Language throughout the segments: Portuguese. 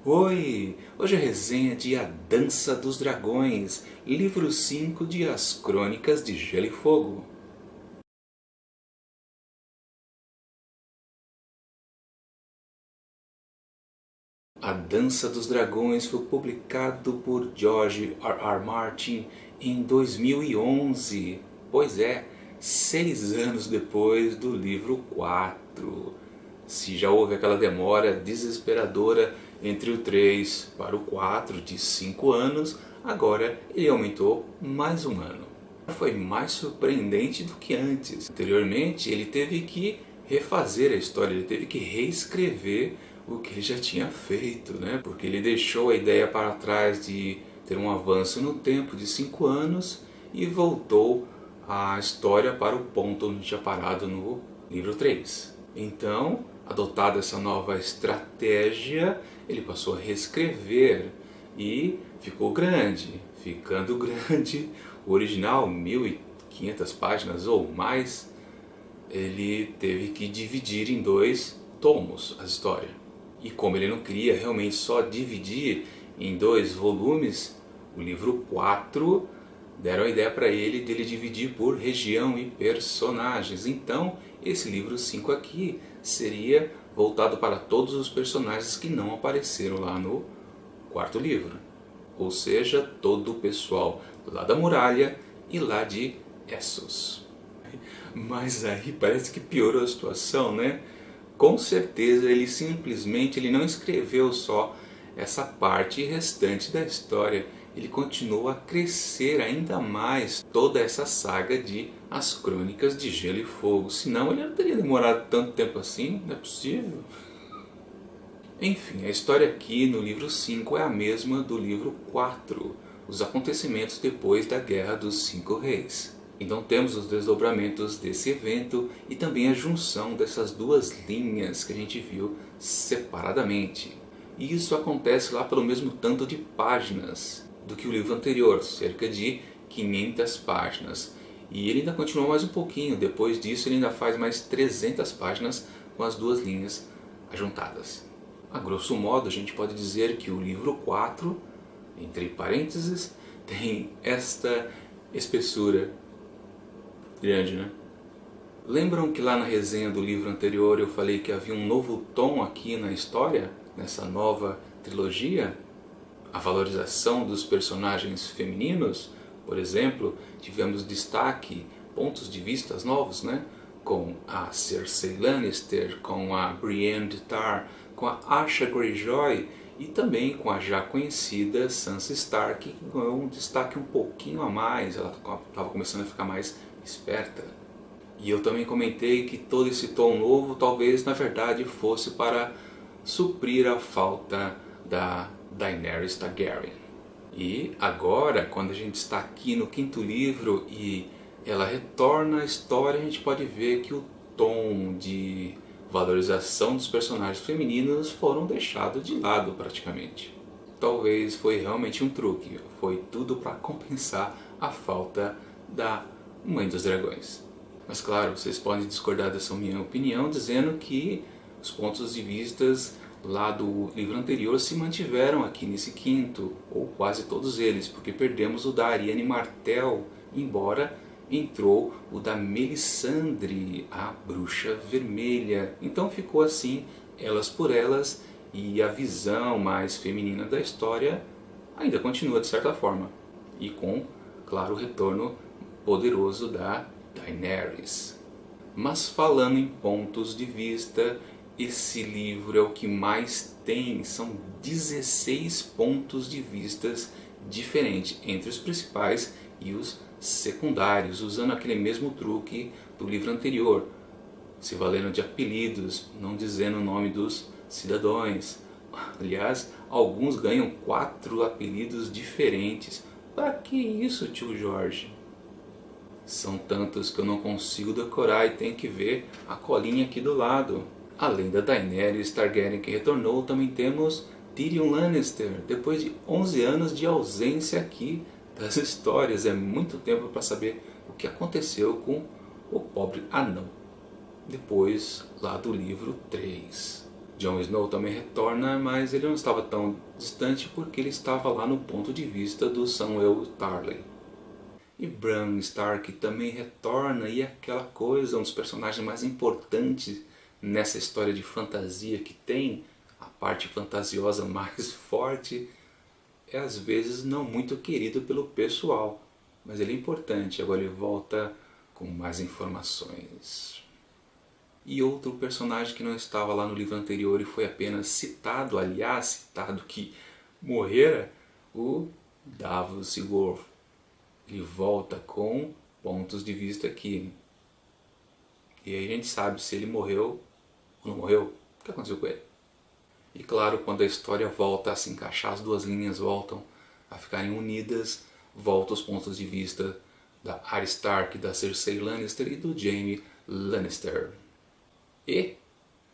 Oi! Hoje é a resenha de A Dança dos Dragões, livro 5 de As Crônicas de Gelo e Fogo. A Dança dos Dragões foi publicado por George R. Martin em 2011. Pois é, 6 anos depois do livro 4. Se já houve aquela demora desesperadora entre o 3 para o 4 de 5 anos, agora ele aumentou mais um ano. Foi mais surpreendente do que antes. Anteriormente ele teve que refazer a história, ele teve que reescrever o que ele já tinha feito, né? Porque ele deixou a ideia para trás de ter um avanço no tempo de 5 anos e voltou a história para o ponto onde tinha parado no livro 3. Então, adotada essa nova estratégia, ele passou a reescrever e ficou grande. Ficando grande, o original, 1500 páginas ou mais, ele teve que dividir em 2 tomos a história. E como ele não queria realmente só dividir em 2 volumes, o livro 4 deram a ideia para ele dele dividir por região e personagens. Então, esse livro 5 aqui seria voltado para todos os personagens que não apareceram lá no 4º livro. Ou seja, todo o pessoal lá da muralha e lá de Essos. Mas aí parece que piorou a situação, né? Com certeza ele simplesmente não escreveu só essa parte restante da história. Ele continuou a crescer ainda mais toda essa saga de As Crônicas de Gelo e Fogo. Senão ele não teria demorado tanto tempo assim, não é possível. Enfim, a história aqui no livro 5 é a mesma do livro 4, os acontecimentos depois da Guerra dos 5 Reis. Então temos os desdobramentos desse evento e também a junção dessas 2 linhas que a gente viu separadamente. E isso acontece lá pelo mesmo tanto de páginas do que o livro anterior, cerca de 500 páginas. E ele ainda continua mais um pouquinho, depois disso ele ainda faz mais 300 páginas com as 2 linhas juntadas. A grosso modo a gente pode dizer que o livro 4, entre parênteses, tem esta espessura grande, né? Lembram que lá na resenha do livro anterior eu falei que havia um novo tom aqui na história, nessa nova trilogia? A valorização dos personagens femininos, por exemplo, tivemos destaque, pontos de vista novos, né? Com a Cersei Lannister, com a Brienne de Tarth, com a Asha Greyjoy e também com a já conhecida Sansa Stark, que ganhou um destaque um pouquinho a mais, ela estava começando a ficar mais esperta. E eu também comentei que todo esse tom novo talvez na verdade fosse para suprir a falta da Daenerys Targaryen. E agora, quando a gente está aqui no 5º livro e ela retorna à história, a gente pode ver que o tom de valorização dos personagens femininos foram deixados de lado praticamente. Talvez foi realmente um truque, foi tudo para compensar a falta da Mãe dos Dragões. Mas claro, vocês podem discordar dessa minha opinião dizendo que os pontos de vista lá do livro anterior se mantiveram aqui nesse 5º, ou quase todos eles, porque perdemos o da Arianne Martell, embora entrou o da Melisandre, a Bruxa Vermelha. Então ficou assim, elas por elas, e a visão mais feminina da história ainda continua de certa forma. E com, claro, o retorno poderoso da Daenerys. Mas falando em pontos de vista, esse livro é o que mais tem, são 16 pontos de vista diferentes entre os principais e os secundários, usando aquele mesmo truque do livro anterior, se valendo de apelidos, não dizendo o nome dos cidadãos. Aliás, alguns ganham 4 apelidos diferentes. Para que isso, tio Jorge? São tantos que eu não consigo decorar e tenho que ver a colinha aqui do lado. Além da Daenerys Targaryen que retornou, também temos Tyrion Lannister, depois de 11 anos de ausência aqui das histórias. É muito tempo para saber o que aconteceu com o pobre anão, depois lá do livro 3. Jon Snow também retorna, mas ele não estava tão distante porque ele estava lá no ponto de vista do Samwell Tarly. E Bran Stark também retorna, e aquela coisa, um dos personagens mais importantes nessa história de fantasia que tem, a parte fantasiosa mais forte, é às vezes não muito querido pelo pessoal, mas ele é importante. Agora ele volta com mais informações. E outro personagem que não estava lá no livro anterior e foi apenas citado, aliás, citado que morrera, o Davos Seaworth. Ele volta com pontos de vista aqui. E aí a gente sabe se ele morreu ou não morreu, o que aconteceu com ele. E claro, quando a história volta a se encaixar, as duas linhas voltam a ficarem unidas, voltam os pontos de vista da Arya Stark, da Cersei Lannister e do Jaime Lannister. E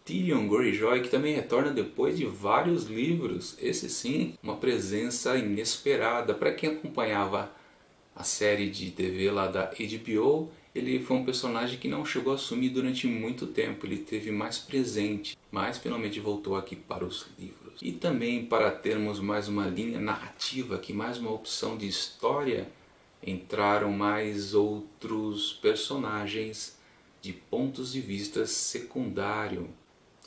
Tyrion Greyjoy, que também retorna depois de vários livros. Esse sim, uma presença inesperada. Para quem acompanhava a série de TV lá da HBO, ele foi um personagem que não chegou a sumir durante muito tempo. Ele esteve mais presente, mas finalmente voltou aqui para os livros. E também para termos mais uma linha narrativa, aqui mais uma opção de história, entraram mais outros personagens de pontos de vista secundário,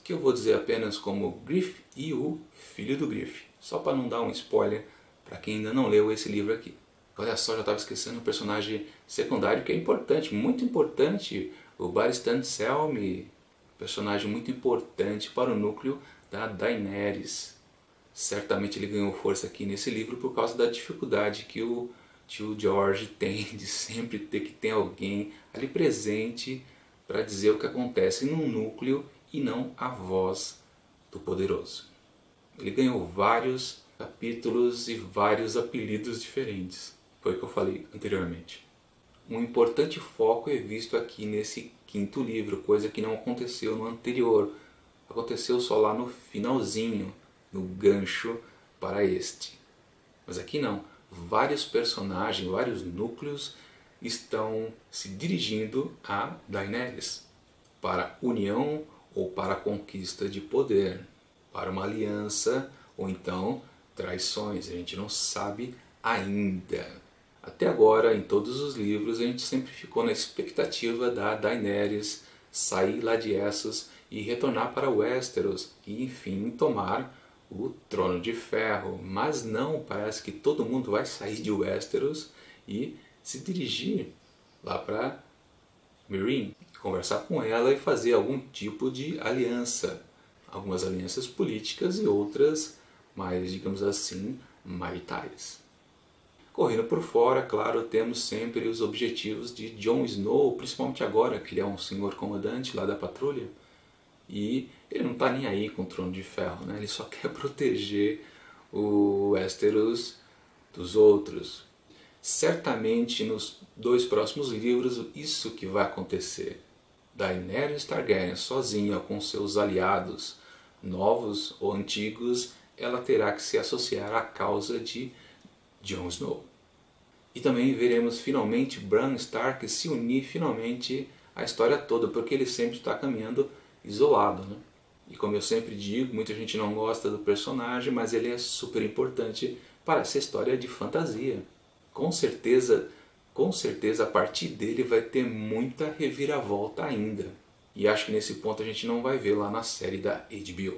que eu vou dizer apenas como Griff e o filho do Griff, só para não dar um spoiler para quem ainda não leu esse livro aqui. Olha só, já estava esquecendo um personagem secundário que é importante, muito importante, o Barristan Selmy, personagem muito importante para o núcleo da Daenerys. Certamente ele ganhou força aqui nesse livro por causa da dificuldade que o tio George tem de sempre ter que ter alguém ali presente para dizer o que acontece num núcleo e não a voz do poderoso. Ele ganhou vários capítulos e vários apelidos diferentes, foi o que eu falei anteriormente. Um importante foco é visto aqui nesse quinto livro, coisa que não aconteceu no anterior. Aconteceu só lá no finalzinho, no gancho para este. Mas aqui não. Vários personagens, vários núcleos estão se dirigindo a Daenerys para união ou para a conquista de poder, para uma aliança ou então traições. A gente não sabe ainda. Até agora, em todos os livros, a gente sempre ficou na expectativa da Daenerys sair lá de Essos e retornar para Westeros e, enfim, tomar o Trono de Ferro. Mas não, parece que todo mundo vai sair de Westeros e se dirigir lá para Meereen, conversar com ela e fazer algum tipo de aliança. Algumas alianças políticas e outras mais, digamos assim, maritais. Correndo por fora, claro, temos sempre os objetivos de Jon Snow, principalmente agora que ele é um senhor comandante lá da patrulha. E ele não está nem aí com o Trono de Ferro, né? Ele só quer proteger o Westeros dos outros. Certamente nos dois próximos livros isso que vai acontecer. Daenerys Targaryen sozinha com seus aliados, novos ou antigos, ela terá que se associar à causa de Jon Snow. E também veremos finalmente Bran Stark se unir finalmente à história toda, porque ele sempre está caminhando isolado, né? E como eu sempre digo, muita gente não gosta do personagem, mas ele é super importante para essa história de fantasia. Com certeza a partir dele vai ter muita reviravolta ainda. E acho que nesse ponto a gente não vai ver lá na série da HBO.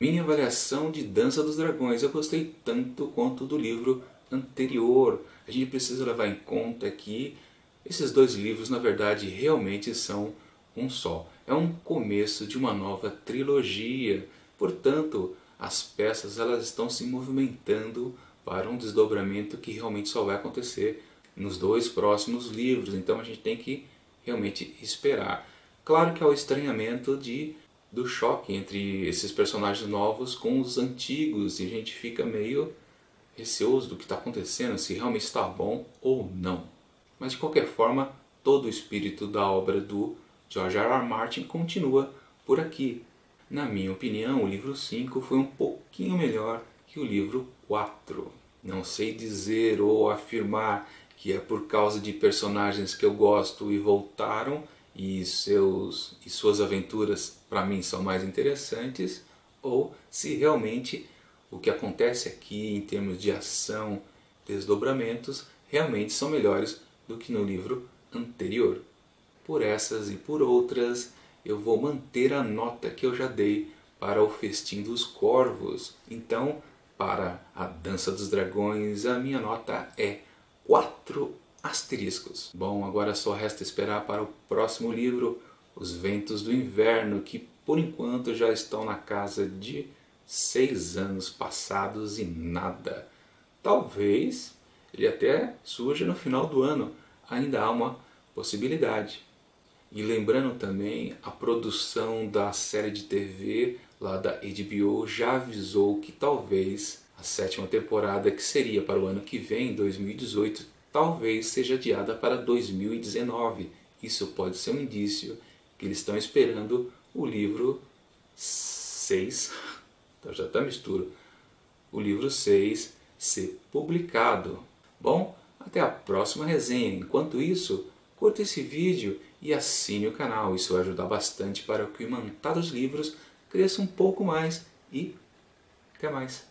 Minha avaliação de Dança dos Dragões, eu gostei tanto quanto do livro anterior. A gente precisa levar em conta que esses dois livros na verdade realmente são um só. É um começo de uma nova trilogia. Portanto, as peças elas estão se movimentando para um desdobramento que realmente só vai acontecer nos dois próximos livros. Então a gente tem que realmente esperar. Claro que há o estranhamento do choque entre esses personagens novos com os antigos e a gente fica meio receoso do que está acontecendo, se realmente está bom ou não. Mas de qualquer forma, todo o espírito da obra do George R. R. Martin continua por aqui. Na minha opinião, o livro 5 foi um pouquinho melhor que o livro 4. Não sei dizer ou afirmar que é por causa de personagens que eu gosto e voltaram e suas aventuras para mim são mais interessantes, ou se realmente o que acontece aqui em termos de ação, desdobramentos, realmente são melhores do que no livro anterior. Por essas e por outras, eu vou manter a nota que eu já dei para o Festim dos Corvos. Então, para a Dança dos Dragões, a minha nota é 4 asteriscos. Bom, agora só resta esperar para o próximo livro, Os Ventos do Inverno, que por enquanto já estão na casa de 6 anos passados e nada. Talvez ele até surja no final do ano, ainda há uma possibilidade. E lembrando também, a produção da série de TV lá da HBO já avisou que talvez a 7ª temporada, que seria para o ano que vem, 2018, talvez seja adiada para 2019. Isso pode ser um indício que eles estão esperando o livro 6, então já está misturo, o livro 6 ser publicado. Bom, até a próxima resenha. Enquanto isso, curta esse vídeo e assine o canal. Isso vai ajudar bastante para que o Imantados Livros cresça um pouco mais. E até mais!